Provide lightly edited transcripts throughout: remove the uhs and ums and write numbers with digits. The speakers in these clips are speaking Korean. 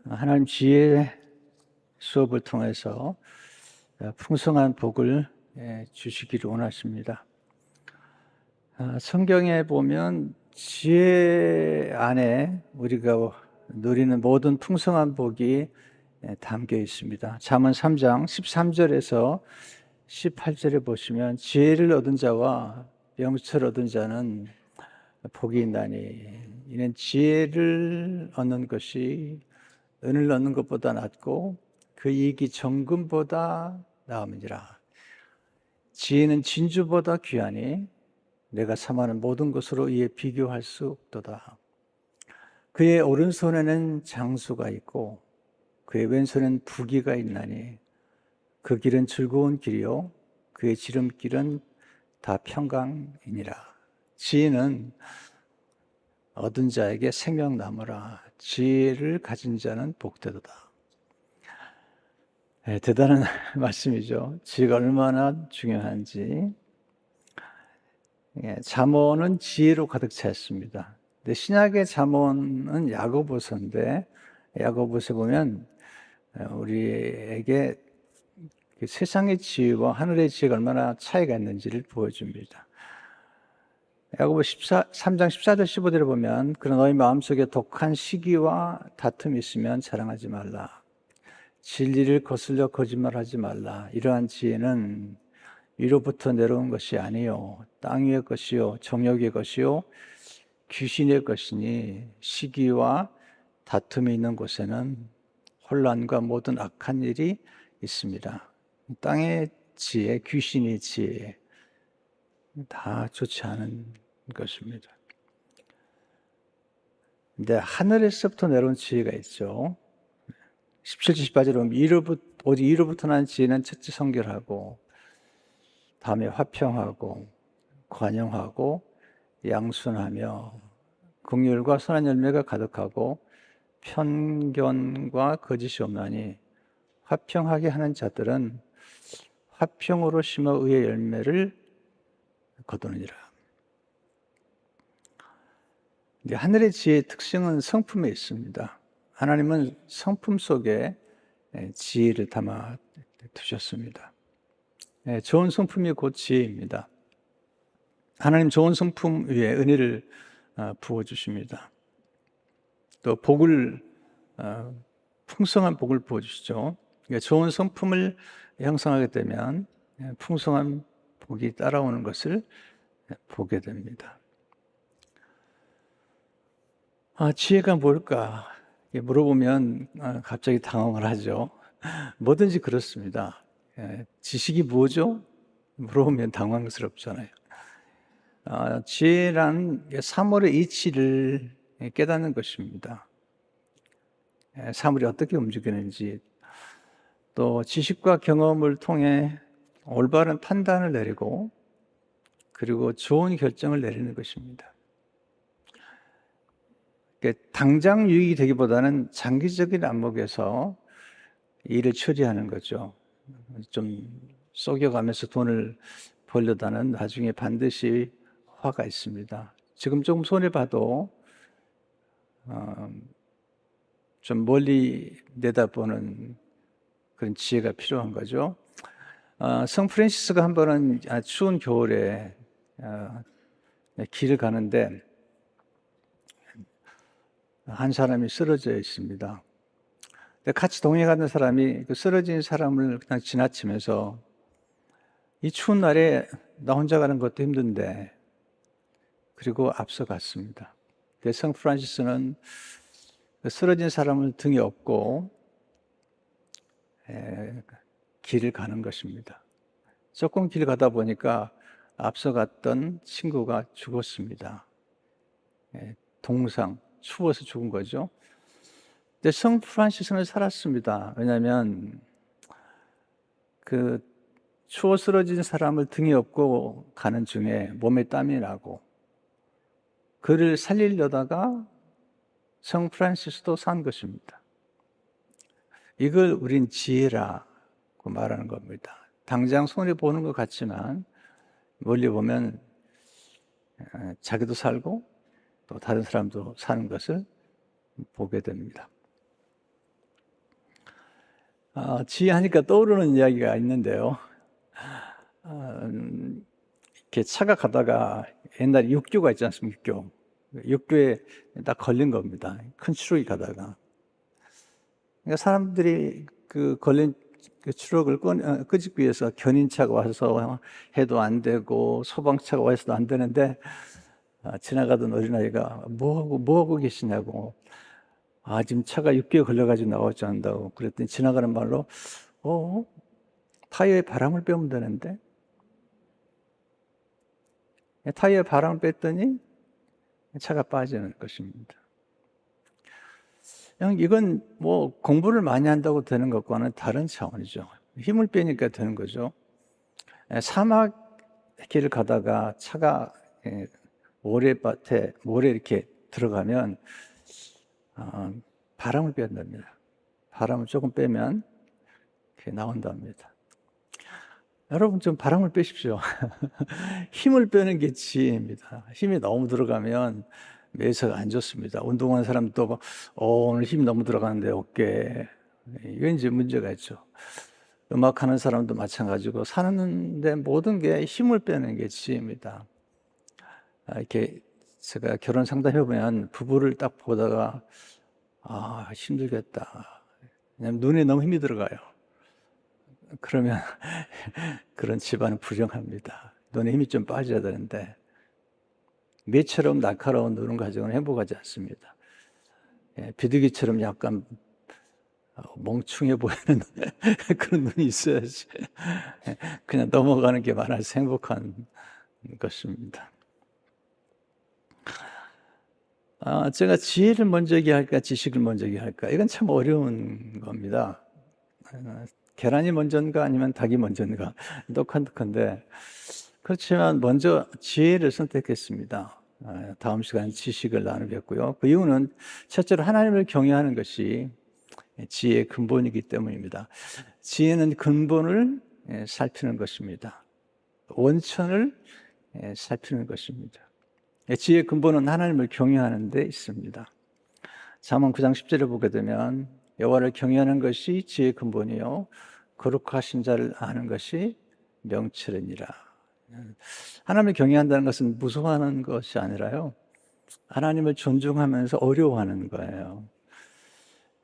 하나님 지혜 수업을 통해서 풍성한 복을 주시기를 원하십니다. 성경에 보면 지혜 안에 우리가 누리는 모든 풍성한 복이 담겨 있습니다. 잠언 3장 13절에서 18절에 보시면 지혜를 얻은 자와 명철을 얻은 자는 복이 있나니 이는 지혜를 얻는 것이 은을 얻는 것보다 낫고 그 이익이 정금보다 나음이니라. 지혜는 진주보다 귀하니 내가 삼하는 모든 것으로 이에 비교할 수 없도다. 그의 오른손에는 장수가 있고 그의 왼손에는 부귀가 있나니 그 길은 즐거운 길이요 그의 지름길은 다 평강이니라. 지혜는 얻은 자에게 생명나무라. 지혜를 가진 자는 복되도다. 대단한 말씀이죠. 지혜가 얼마나 중요한지. 잠언은 지혜로 가득 차 있습니다. 근데 신약의 잠언은 야고보서인데 야고보서 보면 우리에게 세상의 지혜와 하늘의 지혜가 얼마나 차이가 있는지를 보여줍니다. 야고보 3장 14절 15절을 보면 그러나 너희 마음속에 독한 시기와 다툼이 있으면 자랑하지 말라. 진리를 거슬려 거짓말하지 말라. 이러한 지혜는 위로부터 내려온 것이 아니요 땅 위의 것이요 정욕의 것이요 귀신의 것이니 시기와 다툼이 있는 곳에는 혼란과 모든 악한 일이 있습니다. 땅의 지혜, 귀신의 지혜 다 좋지 않은 것입니다. 근데 하늘에서부터 내려온 지혜가 있죠. 17절 18절에 보면 오직 이로부터 난 지혜는 첫째 성결하고 다음에 화평하고 관용하고 양순하며 긍휼과 선한 열매가 가득하고 편견과 거짓이 없나니 화평하게 하는 자들은 화평으로 심어 의의 열매를 거두느니라. 하늘의 지혜의 특징은 성품에 있습니다. 하나님은 성품 속에 지혜를 담아 두셨습니다. 좋은 성품이 곧 지혜입니다. 하나님 좋은 성품 위에 은혜를 부어주십니다. 또 복을 풍성한 복을 부어주시죠. 좋은 성품을 형성하게 되면 풍성한 복이 따라오는 것을 보게 됩니다. 지혜가 뭘까? 물어보면 갑자기 당황을 하죠. 뭐든지 그렇습니다. 지식이 뭐죠? 물어보면 당황스럽잖아요. 지혜란 사물의 이치를 깨닫는 것입니다. 사물이 어떻게 움직이는지, 또 지식과 경험을 통해 올바른 판단을 내리고 그리고 좋은 결정을 내리는 것입니다. 당장 유익이 되기보다는 장기적인 안목에서 일을 처리하는 거죠. 좀 속여가면서 돈을 벌려다는 나중에 반드시 화가 있습니다. 지금 조금 손해봐도 좀 멀리 내다보는 그런 지혜가 필요한 거죠. 성 프란시스가 한 번은 추운 겨울에 길을 가는데 한 사람이 쓰러져 있습니다. 같이 동행하는 사람이 그 쓰러진 사람을 그냥 지나치면서 이 추운 날에 나 혼자 가는 것도 힘든데 그리고 앞서갔습니다. 성 프란시스는 쓰러진 사람을 등에 업고 길을 가는 것입니다. 조금 길 가다 보니까 앞서갔던 친구가 죽었습니다. 동상, 추워서 죽은 거죠. 근데 성 프란시스는 살았습니다. 왜냐하면 그 추워 쓰러진 사람을 등에 업고 가는 중에 몸에 땀이 나고 그를 살리려다가 성 프란시스도 산 것입니다. 이걸 우린 지혜라고 말하는 겁니다. 당장 손해 보는 것 같지만 멀리 보면 자기도 살고 또 다른 사람도 사는 것을 보게 됩니다. 지혜하니까 떠오르는 이야기가 있는데요. 이렇게 차가 가다가 옛날에 육교가 있지 않습니까? 육교에 딱 걸린 겁니다. 큰 추럭이 가다가. 그러니까 사람들이 그 걸린 그 추럭을 끄집기 위해서 견인차가 와서 해도 안 되고 소방차가 와서도 안 되는데, 지나가던 어린아이가 뭐 하고 계시냐고. 지금 차가 육교에 걸려가지고 나오지 않는다고. 그랬더니 지나가는 말로, 타이어에 바람을 빼면 되는데. 타이어에 바람을 뺐더니 차가 빠지는 것입니다. 이건 뭐 공부를 많이 한다고 되는 것과는 다른 차원이죠. 힘을 빼니까 되는 거죠. 사막 길을 가다가 차가 모래밭에 이렇게 들어가면 바람을 뺀답니다. 바람을 조금 빼면 이렇게 나온답니다. 여러분 좀 바람을 빼십시오. 힘을 빼는 게 지혜입니다. 힘이 너무 들어가면 매사가 안 좋습니다. 운동하는 사람도 오늘 힘이 너무 들어가는데 어깨, 이건 이제 문제가 있죠. 음악하는 사람도 마찬가지고 사는데 모든 게 힘을 빼는 게 지혜입니다. 이렇게 제가 결혼 상담해보면 부부를 딱 보다가 힘들겠다. 왜냐면 눈에 너무 힘이 들어가요. 그러면 그런 집안은 불행합니다. 눈에 힘이 좀 빠져야 되는데 매처럼 날카로운 눈은 가정은 행복하지 않습니다. 비둘기처럼 약간 멍충해 보이는 그런 눈이 있어야지 그냥 넘어가는 게 많아서 행복한 것입니다. 제가 지혜를 먼저 얘기할까 지식을 먼저 얘기할까, 이건 참 어려운 겁니다. 계란이 먼저인가 아니면 닭이 먼저인가 똑똑한데, 그렇지만 먼저 지혜를 선택했습니다. 다음 시간에 지식을 나누겠고요. 그 이유는 첫째로 하나님을 경외하는 것이 지혜의 근본이기 때문입니다. 지혜는 근본을 살피는 것입니다. 원천을 살피는 것입니다. 지혜의 근본은 하나님을 경외하는 데 있습니다. 잠언 9장 10절을 보게 되면 여호와를 경외하는 것이 지혜의 근본이요 거룩하신 자를 아는 것이 명철이니라. 하나님을 경외한다는 것은 무서워하는 것이 아니라요, 하나님을 존중하면서 어려워하는 거예요.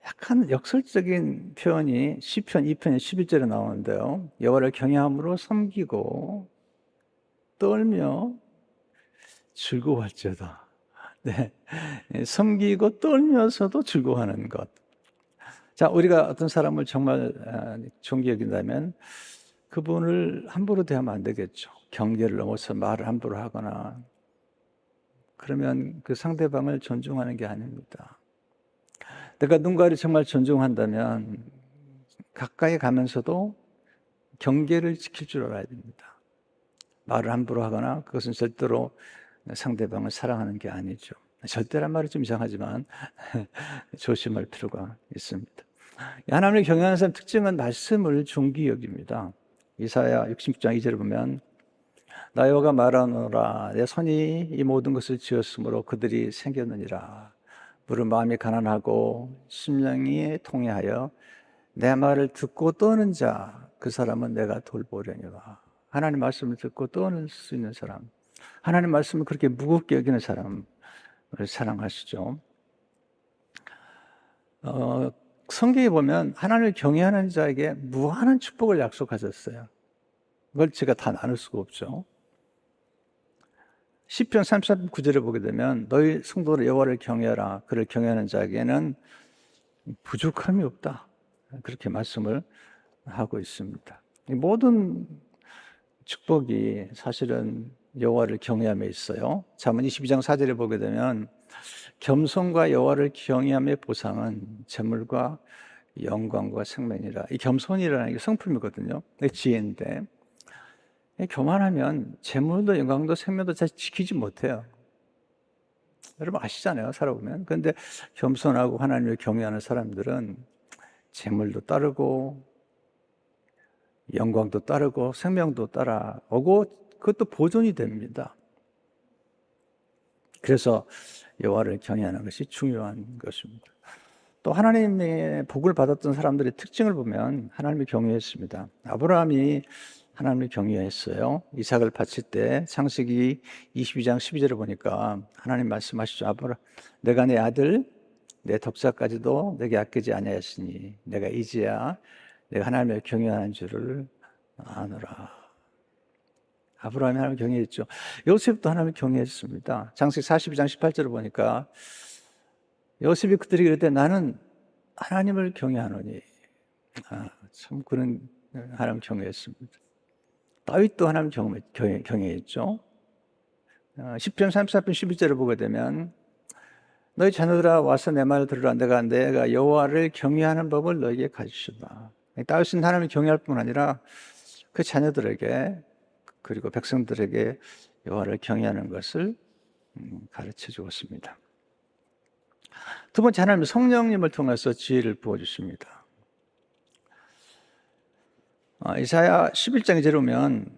약간 역설적인 표현이 시편 2편 11절에 나오는데요. 여호와를 경외함으로 섬기고 떨며 즐거워할지어다. 네, 섬기고 떨면서도 즐거워하는 것. 자, 우리가 어떤 사람을 정말 존귀 여긴다면 그분을 함부로 대하면 안 되겠죠. 경계를 넘어서 말을 함부로 하거나 그러면 그 상대방을 존중하는 게 아닙니다. 내가 누군가를 정말 존중한다면 가까이 가면서도 경계를 지킬 줄 알아야 됩니다. 말을 함부로 하거나 그것은 절대로 상대방을 사랑하는 게 아니죠. 절대란 말이 좀 이상하지만 조심할 필요가 있습니다. 하나님을 경외하는 사람 특징은 말씀을 존귀 여깁니다. 이사야 60장 2절을 보면 나 여호와가 말하노라 내 손이 이 모든 것을 지었으므로 그들이 생겼느니라. 무릇 마음이 가난하고 심령이 통회하여 내 말을 듣고 떠는 자 그 사람은 내가 돌보려니와. 하나님 말씀을 듣고 떠날 수 있는 사람, 하나님 말씀을 그렇게 무겁게 여기는 사람을 사랑하시죠. 성경에 보면 하나님을 경외하는 자에게 무한한 축복을 약속하셨어요. 그걸 제가 다 나눌 수가 없죠. 시편 33편 9절을 보게 되면 너희 성도를 여호와를 경외하라. 그를 경외하는 자에게는 부족함이 없다. 그렇게 말씀을 하고 있습니다. 모든 축복이 사실은 여호와를 경외함에 있어요. 잠언 22장 4절에 보게 되면 겸손과 여호와를 경외함의 보상은 재물과 영광과 생명이라. 이 겸손이라는 게 성품이거든요. 지혜인데 교만하면 재물도 영광도 생명도 잘 지키지 못해요. 여러분 아시잖아요, 살아보면. 그런데 겸손하고 하나님을 경외하는 사람들은 재물도 따르고 영광도 따르고 생명도 따라오고 그것도 보존이 됩니다. 그래서 여호와를 경외하는 것이 중요한 것입니다. 또 하나님의 복을 받았던 사람들의 특징을 보면 하나님을 경외했습니다. 아브라함이 하나님을 경외했어요. 이삭을 바칠 때 창세기 22장 12절을 보니까 하나님 말씀하시죠. 아브라함, 내가 내 아들 내 덕사까지도 내게 아끼지 아니하였으니 내가 이제야 내가 하나님을 경외하는 줄을 아노라. 아브라함이 하나님을 경외했죠. 요셉도 하나님을 경외했습니다. 창세기 42장 18절을 보니까 요셉이 그들에게 이럴 때 나는 하나님을 경외하노니. 참 그런 하나님 경외했습니다. 다윗도 하나님 경외했죠. 10편 34편 11절을 보게 되면 너희 자녀들아 와서 내 말을 들으라. 내가 여호와를 경외하는 법을 너희에게 가르치다. 다윗은 하나님을 경외할 뿐 아니라 그 자녀들에게 그리고 백성들에게 여호와를 경외하는 것을 가르쳐 주었습니다. 두 번째, 하나님은 성령님을 통해서 지혜를 부어주십니다. 이사야 11장 2절에 보면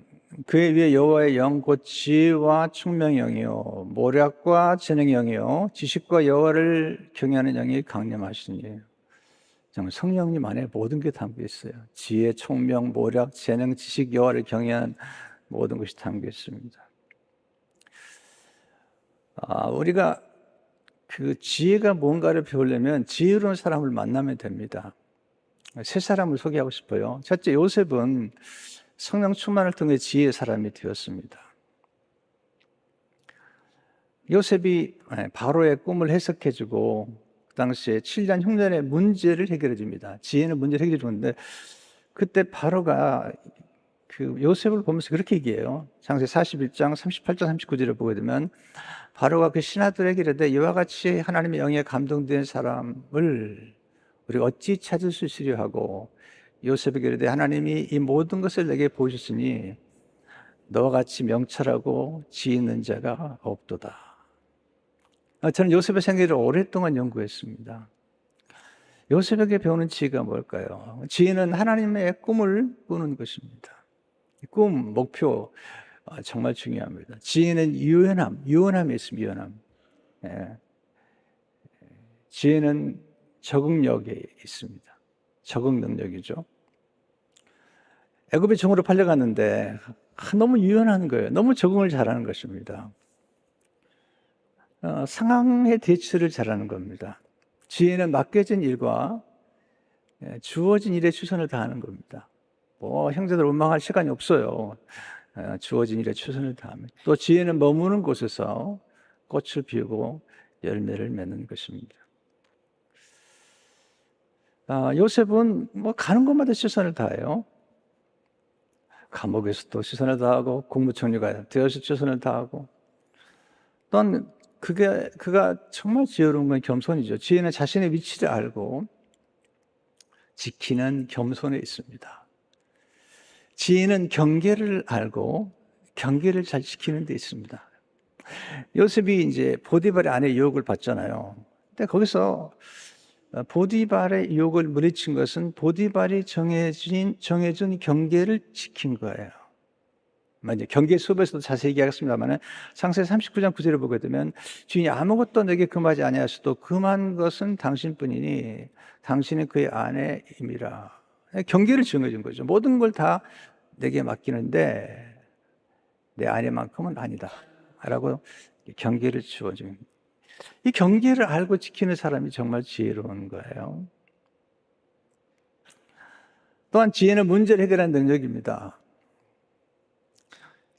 그의 위에 여호와의 영 곧 지혜와 총명의 영이요 모략과 재능의 영이요 지식과 여호와를 경외하는 영이 강림하시니. 정말 성령님 안에 모든 게 담겨 있어요. 지혜, 총명, 모략, 재능, 지식, 여호와를 경외하는 모든 것이 담겨 있습니다. 우리가 그 지혜가 뭔가를 배우려면 지혜로운 사람을 만나면 됩니다. 세 사람을 소개하고 싶어요. 첫째, 요셉은 성령 충만을 통해 지혜의 사람이 되었습니다. 요셉이 바로의 꿈을 해석해주고 그 당시에 7년 흉년의 문제를 해결해 줍니다. 지혜는 문제를 해결해 주는데 그때 바로가 그 요셉을 보면서 그렇게 얘기해요. 창세기 41장 38절 39절을 보게 되면 바로가 그 신하들에게 이르되 이와 같이 하나님의 영에 감동된 사람을 우리가 어찌 찾을 수 있으려 하고 요셉에게 이르되 하나님이 이 모든 것을 내게 보이셨으니 너와 같이 명철하고 지혜 있는 자가 없도다. 저는 요셉의 생애를 오랫동안 연구했습니다. 요셉에게 배우는 지혜가 뭘까요? 지혜는 하나님의 꿈을 꾸는 것입니다. 꿈, 목표 정말 중요합니다. 지혜는 유연함이 있습니다. 유연함. 지혜는 적응력이 있습니다. 적응 능력이죠. 애굽의 종으로 팔려갔는데 너무 유연한 거예요. 너무 적응을 잘하는 것입니다. 상황의 대처를 잘하는 겁니다. 지혜는 맡겨진 일과 주어진 일에 최선을 다하는 겁니다. 형제들 원망할 시간이 없어요. 주어진 일에 최선을 다합니다. 또 지혜는 머무는 곳에서 꽃을 피우고 열매를 맺는 것입니다. 요셉은 가는 곳마다 최선을 다해요. 감옥에서도 최선을 다하고 국무총리가 되어서 최선을 다하고 또한 그가 정말 지혜로운 건 겸손이죠. 지혜는 자신의 위치를 알고 지키는 겸손에 있습니다. 지혜는 경계를 알고 경계를 잘 지키는 데 있습니다. 요셉이 이제 보디발의 아내 유혹을 받잖아요. 근데 거기서 보디발의 유혹을 물리친 것은 보디발이 정해준 경계를 지킨 거예요. 이제 경계 수업에서도 자세히 얘기하겠습니다만 창세기 39장 9절을 보게 되면 주인이 아무것도 내게 금하지 아니하셔도 금한 것은 당신뿐이니 당신은 그의 아내임이라. 경계를 정해준 거죠. 모든 걸 다 내게 맡기는데 내 아내만큼은 아니다 라고 경계를 주어줍니다. 이 경계를 알고 지키는 사람이 정말 지혜로운 거예요. 또한 지혜는 문제를 해결하는 능력입니다.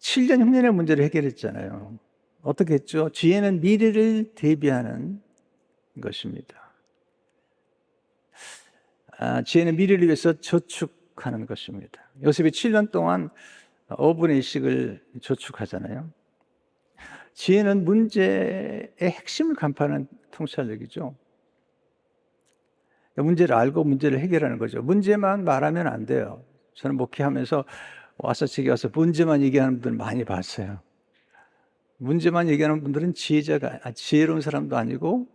7년 흉년의 문제를 해결했잖아요. 어떻게 했죠? 지혜는 미래를 대비하는 것입니다. 지혜는 미래를 위해서 저축하는 것입니다. 요셉이 7년 동안 5분의 1씩을 저축하잖아요. 지혜는 문제의 핵심을 간파하는 통찰력이죠. 문제를 알고 문제를 해결하는 거죠. 문제만 말하면 안 돼요. 저는 목회하면서 제게 와서 문제만 얘기하는 분들 많이 봤어요. 문제만 얘기하는 분들은 지혜로운 사람도 아니고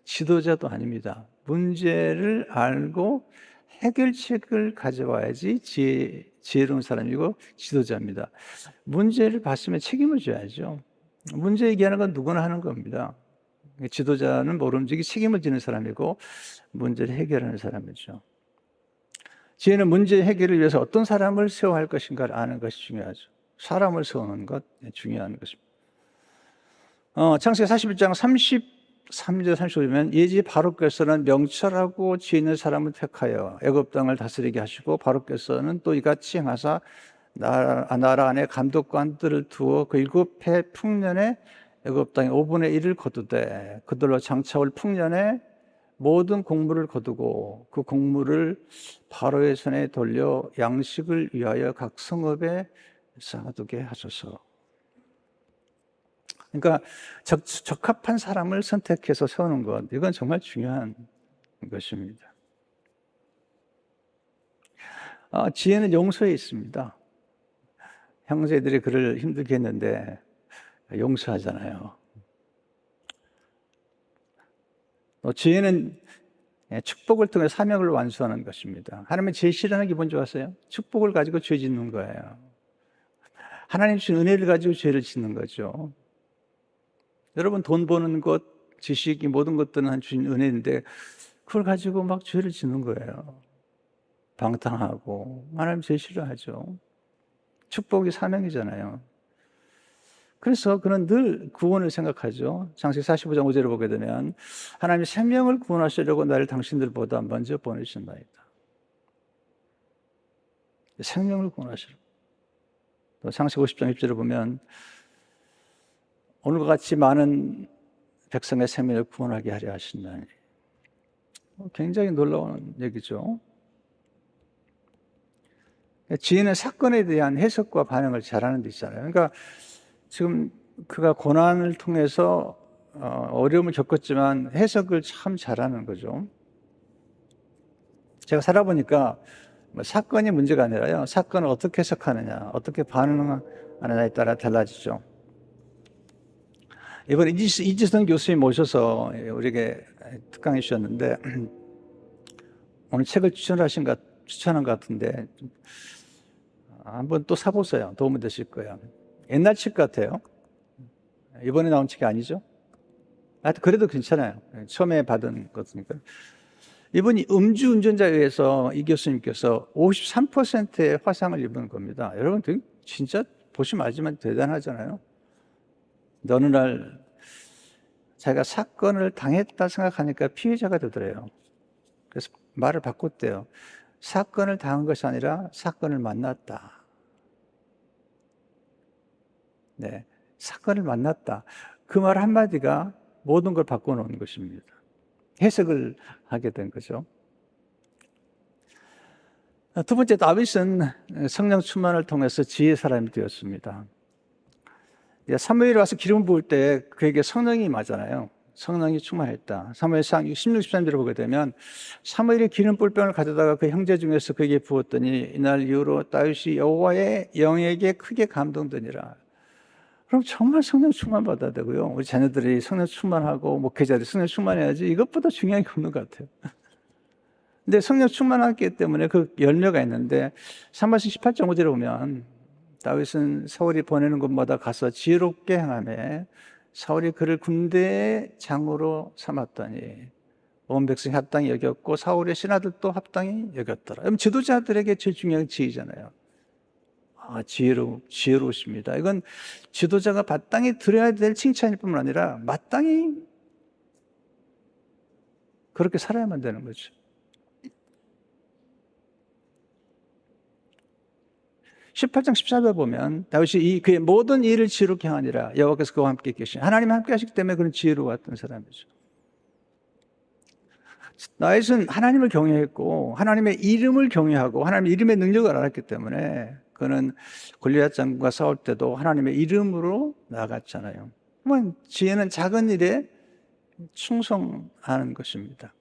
지도자도 아닙니다. 문제를 알고 해결책을 가져와야지 지혜로운 사람이고 지도자입니다. 문제를 봤으면 책임을 져야죠. 문제 얘기하는 건 누구나 하는 겁니다. 지도자는 모름지기 책임을 지는 사람이고 문제를 해결하는 사람이죠. 지혜는 문제 해결을 위해서 어떤 사람을 세워야 할 것인가를 아는 것이 중요하죠. 사람을 세우는 것 중요한 것입니다. 창세기 41장 33절 35절이면 예지 바로께서는 명철하고 지혜 있는 사람을 택하여 애굽 땅을 다스리게 하시고 바로께서는 또 이같이 행하사 나라 안에 감독관들을 두어 그 7해 풍년에 애굽 땅의 5분의 1을 거두되 그들로 장차올 풍년에 모든 곡물을 거두고 그 곡물을 바로의 손에 돌려 양식을 위하여 각 성읍에 쌓아두게 하소서. 그러니까 적합한 사람을 선택해서 세우는 것, 이건 정말 중요한 것입니다. 지혜는 용서에 있습니다. 형제들이 그를 힘들게 했는데 용서하잖아요. 지혜는 축복을 통해 사명을 완수하는 것입니다. 하나님의 제일 싫어하는 기분 좋았어요? 축복을 가지고 죄 짓는 거예요. 하나님 주신 은혜를 가지고 죄를 짓는 거죠. 여러분, 돈 버는 것, 지식이 모든 것들은 주신 은혜인데 그걸 가지고 막 죄를 짓는 거예요. 방탕하고. 하나님 제일 싫어하죠. 축복이 사명이잖아요. 그래서 그는 늘 구원을 생각하죠. 창세기 45장 5절을 보게 되면 하나님이 생명을 구원하시려고 나를 당신들보다 먼저 보내셨나이다. 생명을 구원하시려고. 또 창세기 50장 1절을 보면 오늘과 같이 많은 백성의 생명을 구원하게 하려 하신다니. 굉장히 놀라운 얘기죠. 지혜는 사건에 대한 해석과 반응을 잘하는 데 있잖아요. 그러니까 지금 그가 고난을 통해서 어려움을 겪었지만 해석을 참 잘하는 거죠. 제가 살아보니까 사건이 문제가 아니라요, 사건을 어떻게 해석하느냐, 어떻게 반응하느냐에 따라 달라지죠. 이번에 이지성 교수님 모셔서 우리에게 특강해 주셨는데 오늘 책을 추천한 것 같은데 한번 또 사보세요. 도움이 되실 거예요. 옛날 책 같아요. 이번에 나온 책이 아니죠. 하여튼 그래도 괜찮아요. 처음에 받은 것이니까. 이분이 음주운전자에 의해서 이 교수님께서 53%의 화상을 입은 겁니다. 여러분 진짜 보시면 알지만 대단하잖아요. 어느 날 자기가 사건을 당했다 생각하니까 피해자가 되더래요. 그래서 말을 바꿨대요. 사건을 당한 것이 아니라 사건을 만났다. 네, 사건을 만났다. 그 말 한마디가 모든 걸 바꿔놓은 것입니다. 해석을 하게 된 거죠. 두 번째, 다윗은 성령 충만을 통해서 지혜의 사람이 되었습니다. 사무엘이 와서 기름을 부을 때 그에게 성령이 임하잖아요. 성령이 충만했다. 사무엘상 16, 13절을 보게 되면 사무엘이 기름 뿔병을 가져다가 그 형제 중에서 그에게 부었더니 이날 이후로 다윗이 여호와의 영에게 크게 감동되니라. 그럼 정말 성령 충만 받아야 되고요. 우리 자녀들이 성령 충만하고 목회자들이 성령 충만해야지, 이것보다 중요한 게 없는 것 같아요. 근데 성령 충만하기 때문에 그 열매가 있는데 3말씀 18장 5절에 보면 다윗은 사울이 보내는 곳마다 가서 지혜롭게 행하며 사울이 그를 군대의 장으로 삼았더니 온 백성이 합당히 여겼고 사울의 신하들도 합당히 여겼더라. 그럼 지도자들에게 제일 중요한 지혜잖아요. 지혜로우십니다. 이건 지도자가 마땅히 들어야 될 칭찬일 뿐만 아니라 마땅히 그렇게 살아야만 되는 거죠. 18장 14절 보면 다윗이 그의 모든 일을 지혜롭게 하니라 여호와께서 그와 함께 계시니, 하나님 함께 하시기 때문에 그는 지혜로웠던 사람이죠. 다윗은 하나님을 경외했고 하나님의 이름을 경외하고 하나님의 이름의 능력을 알았기 때문에 그는 골리앗 장군과 싸울 때도 하나님의 이름으로 나아갔잖아요. 그러면 지혜는 작은 일에 충성하는 것입니다.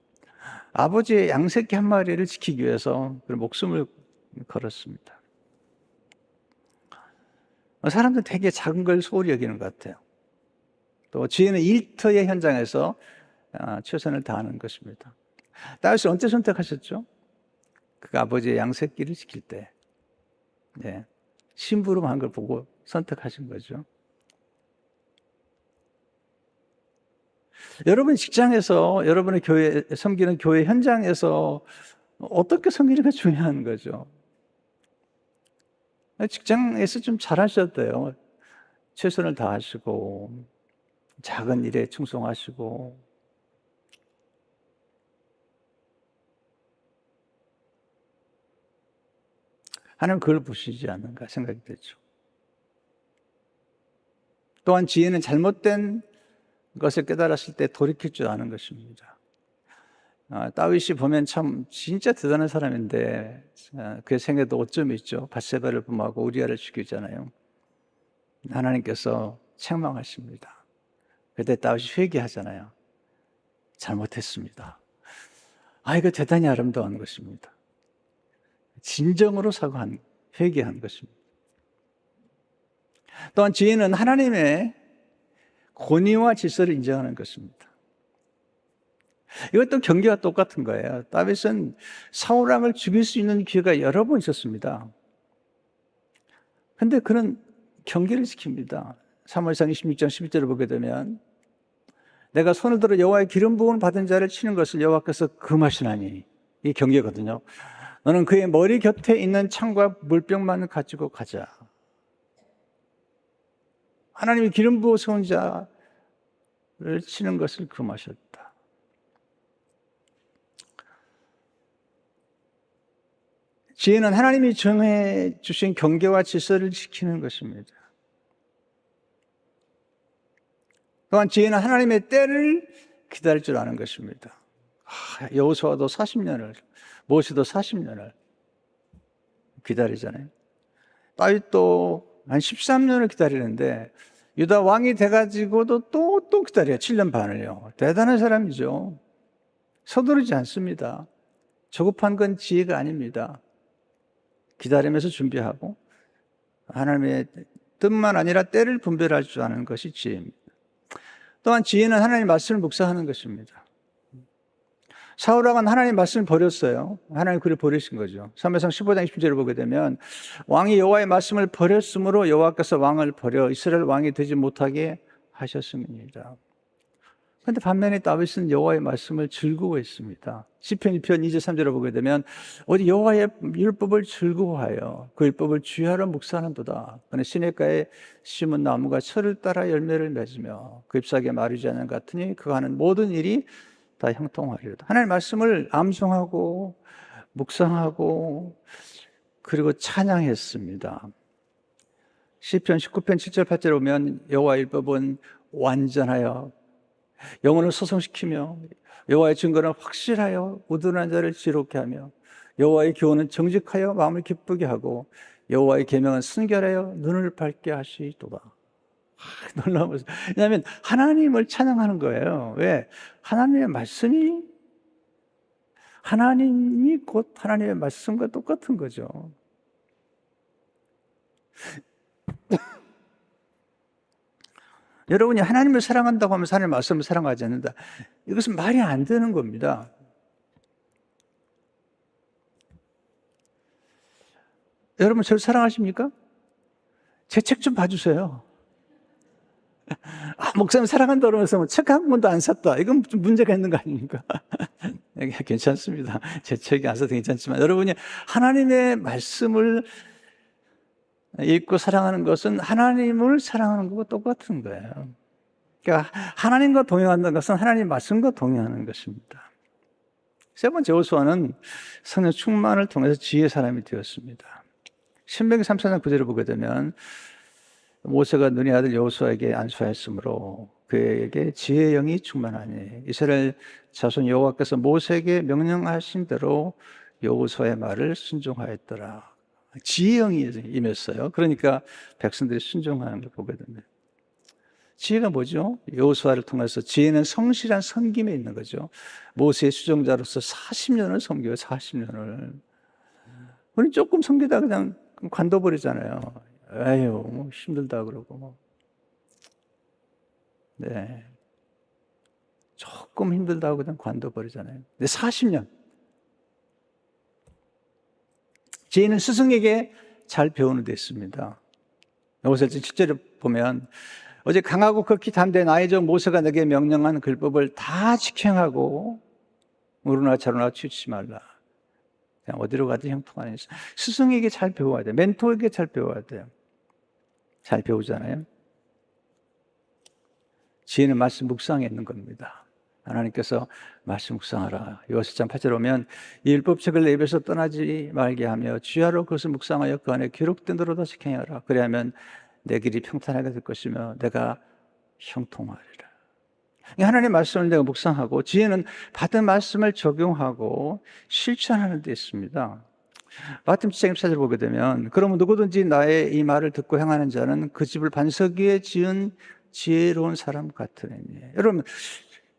아버지의 양새끼 한 마리를 지키기 위해서 그런 목숨을 걸었습니다. 사람들은 되게 작은 걸 소홀히 여기는 것 같아요. 또 지혜는 일터의 현장에서 최선을 다하는 것입니다. 다윗은 언제 선택하셨죠? 그 아버지의 양새끼를 지킬 때, 네, 심부름한 걸 보고 선택하신 거죠. 여러분 직장에서, 여러분의 교회, 섬기는 교회 현장에서 어떻게 섬기는가 중요한 거죠. 직장에서 좀 잘하셔도 돼요. 최선을 다하시고, 작은 일에 충성하시고. 하나님 그걸 보시지 않는가 생각이 되죠. 또한 지혜는 잘못된 것을 깨달았을 때 돌이킬 줄 아는 것입니다. 다윗이 보면 참 진짜 대단한 사람인데 그의 생애도 오점이 있죠. 밧세바를 범하고 우리아를 죽이잖아요. 하나님께서 책망하십니다. 그때 다윗이 회개하잖아요. 잘못했습니다. 이거 대단히 아름다운 것입니다. 진정으로 사과한, 회개한 것입니다. 또한 지혜는 하나님의 권위와 질서를 인정하는 것입니다. 이것도 경계와 똑같은 거예요. 다윗은 사울 왕을 죽일 수 있는 기회가 여러 번 있었습니다. 그런데 그는 경계를 지킵니다. 사무엘상 26장 11절을 보게 되면 내가 손을 들어 여호와의 기름 부음을 받은 자를 치는 것을 여호와께서 금하시나니, 이 경계거든요. 너는 그의 머리 곁에 있는 창과 물병만 가지고 가자. 하나님이 기름 부어 세운 자를 치는 것을 금하셨다. 지혜는 하나님이 정해 주신 경계와 질서를 지키는 것입니다. 또한 지혜는 하나님의 때를 기다릴 줄 아는 것입니다. 여호수아도 40년을, 모세도 40년을 기다리잖아요. 다윗도 한 13년을 기다리는데 유다 왕이 돼가지고도 또 기다려요. 7년 반을요. 대단한 사람이죠. 서두르지 않습니다. 조급한 건 지혜가 아닙니다. 기다리면서 준비하고 하나님의 뜻만 아니라 때를 분별할 줄 아는 것이 지혜입니다. 또한 지혜는 하나님의 말씀을 묵상하는 것입니다. 사울 왕은 하나님의 말씀을 버렸어요. 하나님 그를 버리신 거죠. 사무엘상 15장 20절을 보게 되면 왕이 여호와의 말씀을 버렸으므로 여호와께서 왕을 버려 이스라엘 왕이 되지 못하게 하셨습니다. 그런데 반면에 다윗은 여호와의 말씀을 즐거워했습니다. 시편 2편 2절 3절을 보게 되면 어디 여호와의 율법을 즐거워하여 그 율법을 주야로 묵상하는도다. 그는 시냇가에 심은 나무가 철을 따라 열매를 맺으며 그 잎사귀에 마르지 않는 것 같으니 그가 하는 모든 일이 다 형통하리로다. 하나님의 말씀을 암송하고 묵상하고 그리고 찬양했습니다. 시편 19편 7절 8절에 보면 여호와의 율법은 완전하여 영혼을 소성시키며 여호와의 증거는 확실하여 우둔한 자를 지롭게 하며 여호와의 교훈은 정직하여 마음을 기쁘게 하고 여호와의 계명은 순결하여 눈을 밝게 하시도다. 놀라워서. 왜냐하면 하나님을 찬양하는 거예요. 왜? 하나님의 말씀이 하나님이 곧 하나님의 말씀과 똑같은 거죠. 여러분이 하나님을 사랑한다고 하면서 하나님의 말씀을 사랑하지 않는다. 이것은 말이 안 되는 겁니다. 여러분 저를 사랑하십니까? 제 책 좀 봐주세요. 목사님 사랑한다 그러면서 책 한 권도 안 샀다. 이건 좀 문제가 있는 거 아닙니까? 괜찮습니다. 제 책이 안 사도 괜찮지만 여러분이 하나님의 말씀을 읽고 사랑하는 것은 하나님을 사랑하는 것과 똑같은 거예요. 그러니까 하나님과 동행한다는 것은 하나님의 말씀과 동행하는 것입니다. 세 번째 여호수아는 성령 충만을 통해서 지혜의 사람이 되었습니다. 신명기 3장 9절을 보게 되면 모세가 눈의 아들 여호수아에게 안수하였으므로 그에게 지혜의 영이 충만하니 이스라엘 자손 여호와께서 모세에게 명령하신 대로 여호수아의 말을 순종하였더라. 지혜의 영이 임했어요. 그러니까 백성들이 순종하는 걸 보게 됩니다. 지혜가 뭐죠? 여호수아를 통해서 지혜는 성실한 섬김에 있는 거죠. 모세의 수종자로서 40년을 섬겨요. 40년을. 우리 조금 섬기다 그냥 관둬버리잖아요. 에휴, 힘들다 그러고. 네. 조금 힘들다고 그냥 관둬버리잖아요. 근데 40년. 지혜는 스승에게 잘 배우는 데 있습니다. 여호수아 7절에 보면 어제 강하고 극히 담대한 아이적 모세가 내게 명령한 율법을 다 직행하고 우르나 자루나 치우치지 말라. 그냥 어디로 가든 형통하는 스승에게 잘 배워야 돼요. 멘토에게 잘 배워야 돼요. 잘 배우잖아요. 지혜는 말씀 묵상에 있는 겁니다. 하나님께서 말씀 묵상하라. 요한일장 8절 오면 이 율법책을 내 입에서 떠나지 말게 하며 주야로 그것을 묵상하여 그 안에 기록된 대로 다 직행하라. 그래야면 내 길이 평탄하게 될 것이며 내가 형통하리라. 하나님의 말씀을 내가 묵상하고, 지혜는 받은 말씀을 적용하고 실천하는 데 있습니다. 마태복음 7장 24절 보게 되면 그러면 누구든지 나의 이 말을 듣고 행하는 자는 그 집을 반석 위에 지은 지혜로운 사람 같으니. 여러분,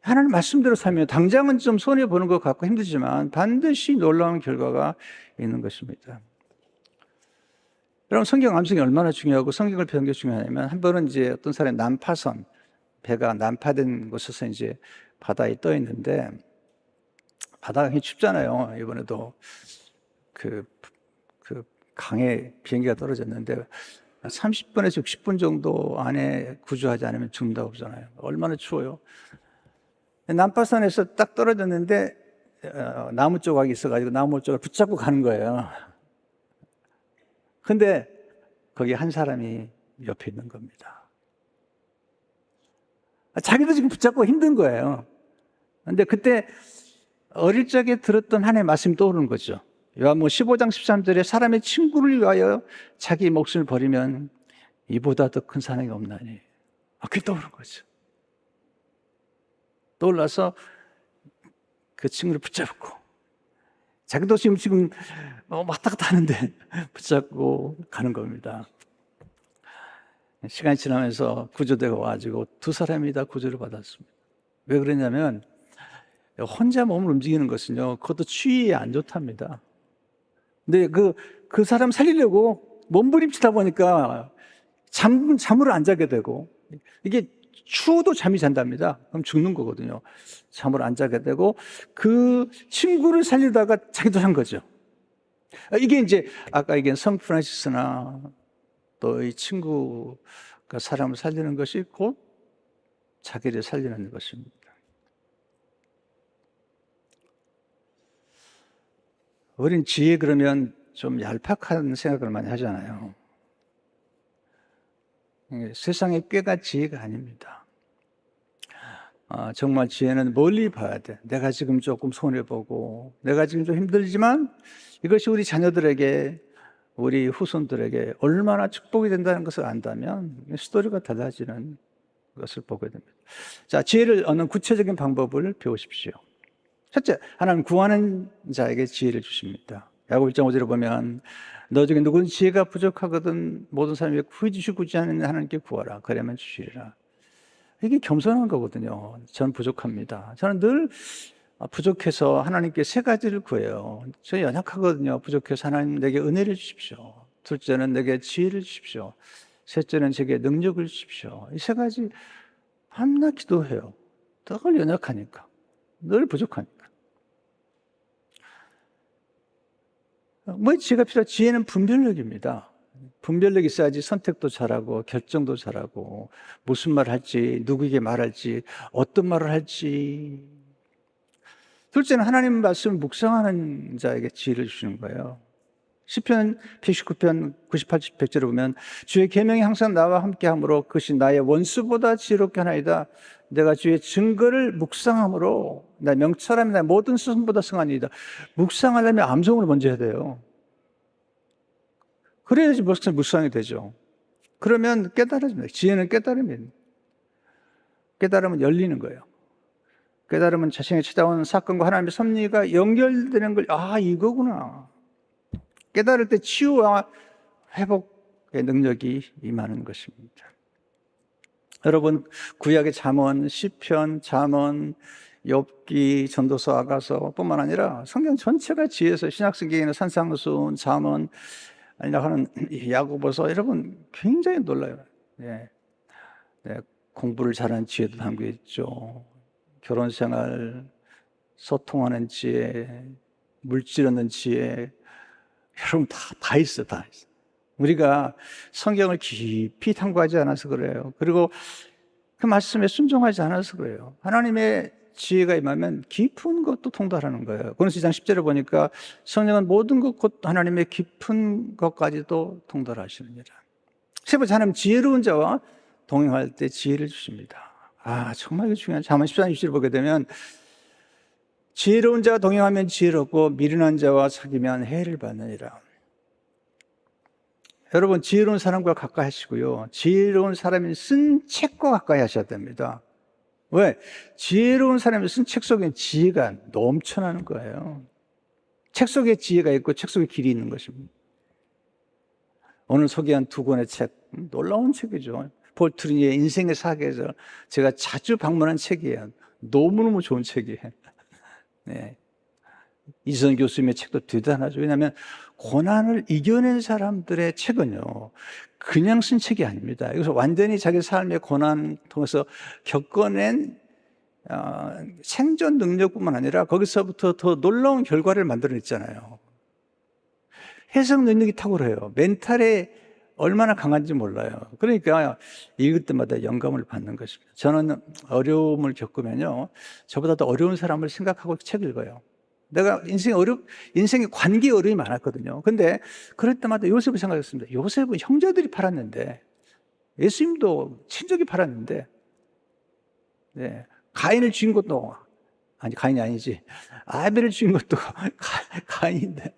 하나님 말씀대로 살면 당장은 좀 손해보는 것 같고 힘들지만 반드시 놀라운 결과가 있는 것입니다. 여러분, 성경 암송이 얼마나 중요하고 성경을 배우는 게 중요하냐면, 한 번은 이제 어떤 사람이 난파선, 배가 난파된 곳에서 이제 바다에 떠 있는데, 바다가 굉장히 춥잖아요. 이번에도 그 강에 비행기가 떨어졌는데 30분에서 60분 정도 안에 구조하지 않으면 죽는다고 그러잖아요. 얼마나 추워요. 난파선에서 딱 떨어졌는데 나무 조각이 있어가지고 나무 조각을 붙잡고 가는 거예요. 근데 거기 한 사람이 옆에 있는 겁니다. 자기도 지금 붙잡고 힘든 거예요. 근데 그때 어릴 적에 들었던 하나님의 말씀이 떠오르는 거죠. 요한복음 15장 13절에 사람의 친구를 위하여 자기 목숨을 버리면 이보다 더 큰 사랑이 없나니. 그게 떠오르는 거죠. 떠올라서 그 친구를 붙잡고, 자기도 지금 왔다 갔다 하는데 붙잡고 가는 겁니다. 시간이 지나면서 구조대가 와가지고 두 사람이 다 구조를 받았습니다. 왜 그러냐면 혼자 몸을 움직이는 것은요, 그것도 추위에 안 좋답니다. 근데 그 사람 살리려고 몸부림치다 보니까 잠을 안 자게 되고, 이게 추워도 잠이 잔답니다. 그럼 죽는 거거든요. 잠을 안 자게 되고, 그 친구를 살리다가 자기도 산 거죠. 이게 이제 아까 얘기한 성 프란시스나 또 이 친구가 사람을 살리는 것이 곧 자기를 살리는 것입니다. 우린 지혜 그러면 좀 얄팍한 생각을 많이 하잖아요. 세상의 꾀가 지혜가 아닙니다. 정말 지혜는 멀리 봐야 돼. 내가 지금 조금 손해보고, 내가 지금 좀 힘들지만 이것이 우리 자녀들에게, 우리 후손들에게 얼마나 축복이 된다는 것을 안다면 스토리가 달라지는 것을 보게 됩니다. 자, 지혜를 얻는 구체적인 방법을 배우십시오. 첫째, 하나님 구하는 자에게 지혜를 주십니다. 야고보 1장 5절에 보면 너 중에 누구든 지혜가 부족하거든 모든 사람에게 구해 주시고 있지 않는 하나님께 구하라. 그러면 주시리라. 이게 겸손한 거거든요. 저는 부족합니다. 저는 늘 부족해서 하나님께 세 가지를 구해요. 저 연약하거든요. 부족해서 하나님 내게 은혜를 주십시오. 둘째는 내게 지혜를 주십시오. 셋째는 제게 능력을 주십시오. 이 세 가지 밤낮 기도해요. 늘 연약하니까, 늘 부족하니까. 뭐 지혜가 필요한, 지혜는 분별력입니다. 분별력이 있어야지 선택도 잘하고 결정도 잘하고 무슨 말을 할지, 누구에게 말할지, 어떤 말을 할지. 둘째는 하나님 말씀을 묵상하는 자에게 지혜를 주시는 거예요. 시편 119편 98절 100절에 보면 주의 계명이 항상 나와 함께하므로 그것이 나의 원수보다 지혜롭게 하나이다. 내가 주의 증거를 묵상함으로 나 명철함이 나 모든 스승보다 승하니이다. 묵상하려면 암송을 먼저 해야 돼요. 그래야지 묵상이 되죠. 그러면 깨달아집니다. 지혜는 깨달음입니다. 깨달으면 열리는 거예요. 깨달으면 자신이 찾아온 사건과 하나님의 섭리가 연결되는 걸, 이거구나. 깨달을 때 치유와 회복의 능력이 임하는 것입니다. 여러분, 구약의 잠언, 시편, 잠언, 욥기, 전도서, 아가서 뿐만 아니라 성경 전체가 지혜서, 신약성경에는 산상수훈, 잠언, 아니라 하는 야고보서, 여러분 굉장히 놀라요. 네. 공부를 잘하는 지혜도 담겨 있죠. 결혼생활, 소통하는 지혜, 물질 얻는 지혜, 여러분 다 있어, 다 있어. 우리가 성경을 깊이 탐구하지 않아서 그래요. 그리고 그 말씀에 순종하지 않아서 그래요. 하나님의 지혜가 임하면 깊은 것도 통달하는 거예요. 고린도서 2장 10절에 보니까 성령은 모든 것 곧 하나님의 깊은 것까지도 통달하시느니라. 세 번째, 하나님 지혜로운 자와 동행할 때 지혜를 주십니다. 정말 이거 중요한. 잠언 14장 20절을 보게 되면 지혜로운 자와 동행하면 지혜롭고 미련한 자와 사귀면 해를 받느니라. 여러분, 지혜로운 사람과 가까이 하시고요, 지혜로운 사람이 쓴 책과 가까이 하셔야 됩니다. 왜? 지혜로운 사람이 쓴 책 속엔 지혜가 넘쳐나는 거예요. 책 속에 지혜가 있고 책 속에 길이 있는 것입니다. 오늘 소개한 두 권의 책, 놀라운 책이죠. 폴 트리니의 인생의 사계에서 제가 자주 방문한 책이에요. 너무너무 좋은 책이에요. 네. 이선 교수님의 책도 대단하죠. 왜냐하면 고난을 이겨낸 사람들의 책은요, 그냥 쓴 책이 아닙니다. 여기서 완전히 자기 삶의 고난을 통해서 겪어낸 생존 능력뿐만 아니라 거기서부터 더 놀라운 결과를 만들어냈잖아요. 해석 능력이 탁월해요. 멘탈에 얼마나 강한지 몰라요. 그러니까 읽을 때마다 영감을 받는 것입니다. 저는 어려움을 겪으면요, 저보다 더 어려운 사람을 생각하고 책을 읽어요. 내가 인생에 관계 어려움이 많았거든요. 근데 그럴 때마다 요셉을 생각했습니다. 요셉은 형제들이 팔았는데, 예수님도 친족이 팔았는데, 네, 가인을 죽인 것도, 가인이 아니지, 아벨을 죽인 것도 가인인데,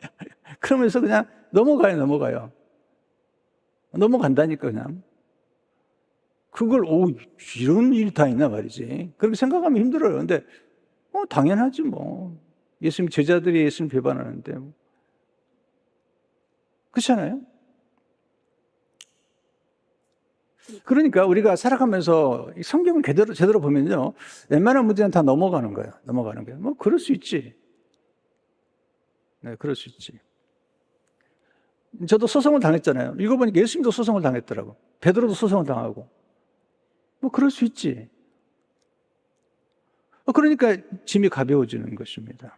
그러면서 그냥 넘어가요. 넘어간다니까, 그냥. 그걸, 이런 일이 다 있나 말이지. 그렇게 생각하면 힘들어요. 근데, 당연하지, 뭐. 예수님 제자들이 예수님 배반하는데. 그렇잖아요? 그러니까 우리가 살아가면서 성경을 제대로 보면요, 웬만한 문제는 다 넘어가는 거예요. 뭐, 그럴 수 있지. 네, 그럴 수 있지. 저도 소송을 당했잖아요. 읽어보니까 예수님도 소송을 당했더라고. 베드로도 소송을 당하고. 뭐, 그럴 수 있지. 그러니까 짐이 가벼워지는 것입니다.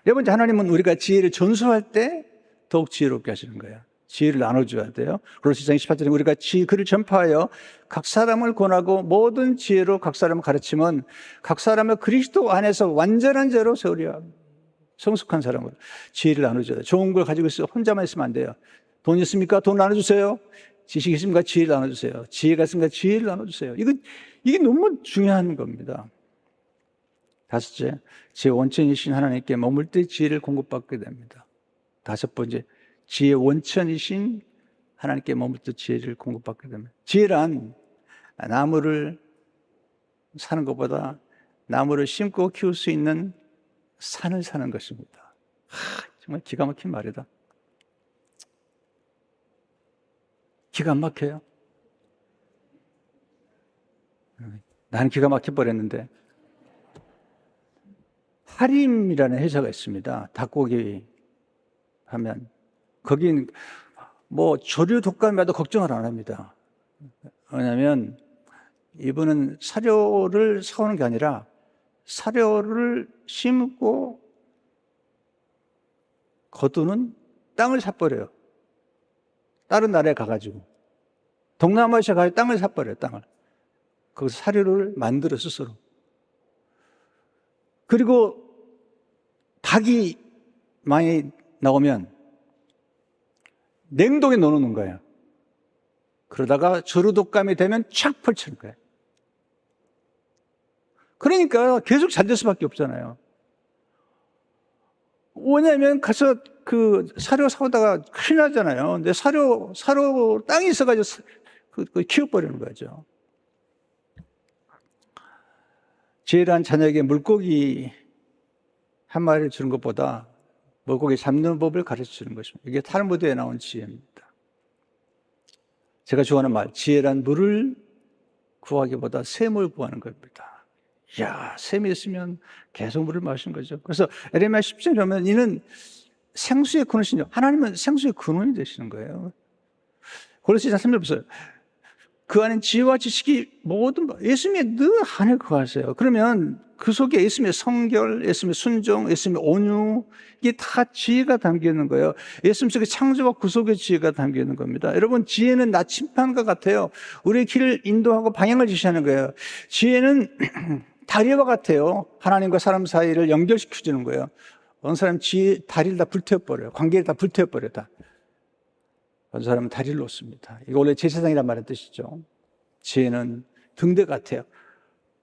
네 번째, 하나님은 우리가 지혜를 전수할 때 더욱 지혜롭게 하시는 거예요. 지혜를 나눠줘야 돼요. 고린도서 2장 18절에 우리가 글을 전파하여 각 사람을 권하고 모든 지혜로 각 사람을 가르치면 각 사람을 그리스도 안에서 완전한 자로 세우리라. 성숙한 사람으로 지혜를 나눠줘야 돼요. 좋은 걸 가지고 있어 혼자만 있으면 안 돼요. 돈 있습니까? 돈 나눠주세요. 지식이 있습니까? 지혜를 나눠주세요. 지혜가 있습니까? 지혜를 나눠주세요. 이게 너무 중요한 겁니다. 다섯째, 제 원천이신 하나님께 머물 때 지혜를 공급받게 됩니다. 다섯 번째, 지혜 원천이신 하나님께 머물 때 지혜를 공급받게 됩니다. 지혜란 나무를 사는 것보다 나무를 심고 키울 수 있는 산을 사는 것입니다. 정말 기가 막힌 말이다. 기가 안 막혀요? 나는 기가 막혀버렸는데. 하림이라는 회사가 있습니다. 닭고기 하면. 거긴 뭐 조류 독감이라도 걱정을 안 합니다. 왜냐하면 이분은 사료를 사오는 게 아니라 사료를 심고 거두는 땅을 사버려요. 다른 나라에 가가지고. 동남아시아 가서 땅을 사버려요, 땅을. 거기서 사료를 만들어 스스로. 그리고 닭이 많이 나오면 냉동에 넣어놓는 거예요. 그러다가 조류독감이 되면 착 펼치는 거예요. 그러니까 계속 잘 될 수밖에 없잖아요. 왜냐하면 가서 그 사료 사오다가 큰일 나잖아요. 근데 사료 땅이 있어가지고 키워버리는 거죠. 지혜란 자녀에게 물고기 한 마리를 주는 것보다 물고기 잡는 법을 가르쳐 주는 것입니다. 이게 탈무드에 나온 지혜입니다. 제가 좋아하는 말, 지혜란 물을 구하기보다 샘을 구하는 겁니다. 이야, 샘이 있으면 계속 물을 마시는 거죠. 그래서 에레미야 10장에 보면 이는 생수의 근원이시죠. 하나님은 생수의 근원이 되시는 거예요. 고린도서 3절 보세요. 그 안에 지혜와 지식이 모든 예수님의 늘 안에 거하세요. 그러면 그 속에 예수님의 성결, 예수님의 순종, 예수님의 온유, 이게 다 지혜가 담겨 있는 거예요. 예수님 속에 창조와 구속의 지혜가 담겨 있는 겁니다. 여러분, 지혜는 나침반과 같아요. 우리의 길을 인도하고 방향을 지시하는 거예요. 지혜는 다리와 같아요. 하나님과 사람 사이를 연결시켜주는 거예요. 어느 사람은 다리를 다 불태워버려요. 관계를 다 불태워버려요. 다. 어느 사람은 다리를 놓습니다. 이거 원래 제사장이란 말의 뜻이죠. 지혜는 등대 같아요.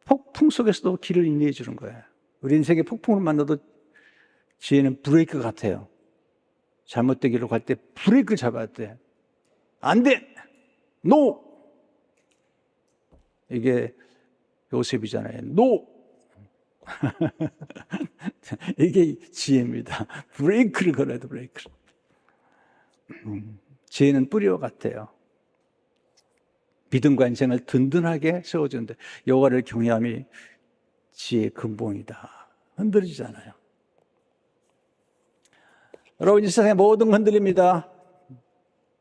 폭풍 속에서도 길을 인도해 주는 거예요. 우리 인생에 폭풍을 만나도 지혜는 브레이크 같아요. 잘못된 길로 갈 때 브레이크를 잡아야 돼. 안 돼! 노! 이게 요셉이잖아요. 노! 이게 지혜입니다. 브레이크를 걸어야 돼, 브레이크를. 지혜는 뿌리와 같아요. 믿음과 인생을 든든하게 세워주는데 여호와를 경외함이 지혜의 근본이다. 흔들리잖아요. 여러분, 이 세상의 모든 흔들립니다.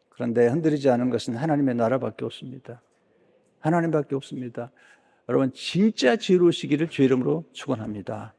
그런데 흔들리지 않은 것은 하나님의 나라밖에 없습니다. 하나님밖에 없습니다. 여러분, 진짜 지혜로우시기를 주의 이름으로 축원합니다.